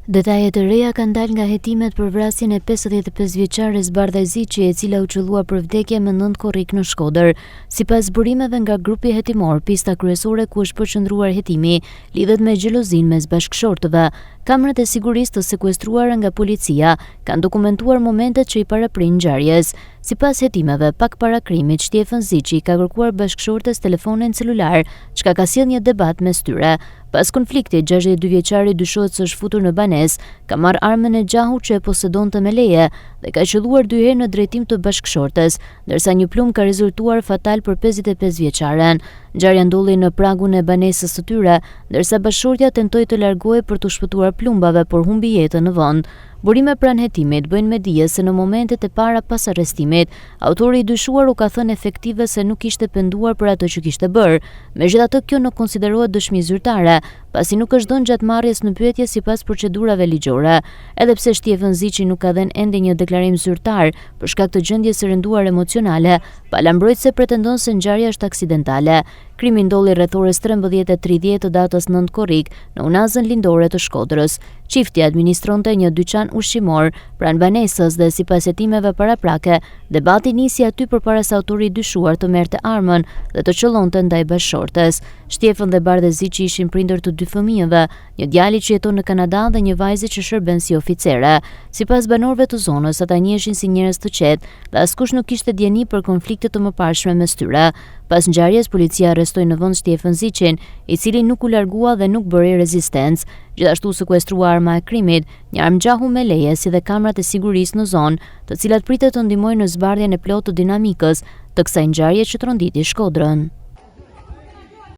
Detajet e reja kanë dalë nga hetimet për vrasjen e 55 vjeçares Bardha Ziçi, e cila u qellua për vdekje me 9 korrik në Shkodër. Sipas burimeve nga grupi hetimor, pista kryesore ku është përqendruar hetimi lidhet me xhelozinë mes bashkëshortëve. Kamerat e sigurisë të sekuestruara nga policia kanë dokumentuar momentet që i paraprin ngjarjes. Sipas hetimeve, pak para krimit, Shtjefën Ziçi ka kërkuar bashkëshortes telefonin celular, çka ka sjellë një debat mes tyre. Pas konfliktit, 62 vjeçari dyshohet se është futur në banesë, ka marrë armën e gjahut që e posedonte me leje dhe ka qelluar 2 herë në drejtim të bashkëshortes, ndërsa një plumb ka rezultuar fatal për 55 vjeçaren. Ngjarja ndodhi në pragun e banesës së tyre, ndërsa bashkëshortja tentoi të largohej për të shpëtuar plumbave, por humbi jetën në vend. Burime pranë hetimit bëjnë me dije se në momentet e para pas arrestimit, autori i dyshuar u ka thënë efektive se nuk ishte penduar për atë që kishte bërë. Megjithatë, kjo nuk konsiderohet dëshmi zyrtare, pasi nuk është dhënë gjatë marrjes në pyetje sipas procedurave ligjore. Edhe pse Shtjefën Ziçi nuk ka dhënë ende një deklarim zyrtar për shkak të gjendjes së rënduar emocionale, palambrojtëse pretendon se ngjarja është aksidentale. Krimi ndodhi rreth orës 13:30 të datës 9 korrik në unazën lindore të Shkodrës. Çifti administronte një dyqan ushqimor pranë banesës dhe sipas hetimeve paraprake, debati nisi aty përpara se autori i dyshuar të merrte armën dhe të qëllonte ndaj bashkëshortes. Shtjefën dhe Bardha Ziçi ishin prindër të 2 fëmijëve, një djali që jeton në Kanada dhe një vajzë që shërben si oficere. Sipas banorëve të zonës, ata njiheshin si njerëz të qetë dhe askush nuk kishte dieni për konflikte të mëparshme mes tyre. Pas ngjarjes, policia arrestoi në vend Shtjefën Ziçin, i cili nuk u largua dhe nuk bëri rezistencë. Gjithashtu sekuestrua arma e krimit, një armë gjahu me leje, si dhe kamerat e sigurisë në zonë, të cilat pritet të ndihmojnë në zbardhjen e plotë të dinamikës të kësaj ngjarje që tronditi Shkodrën.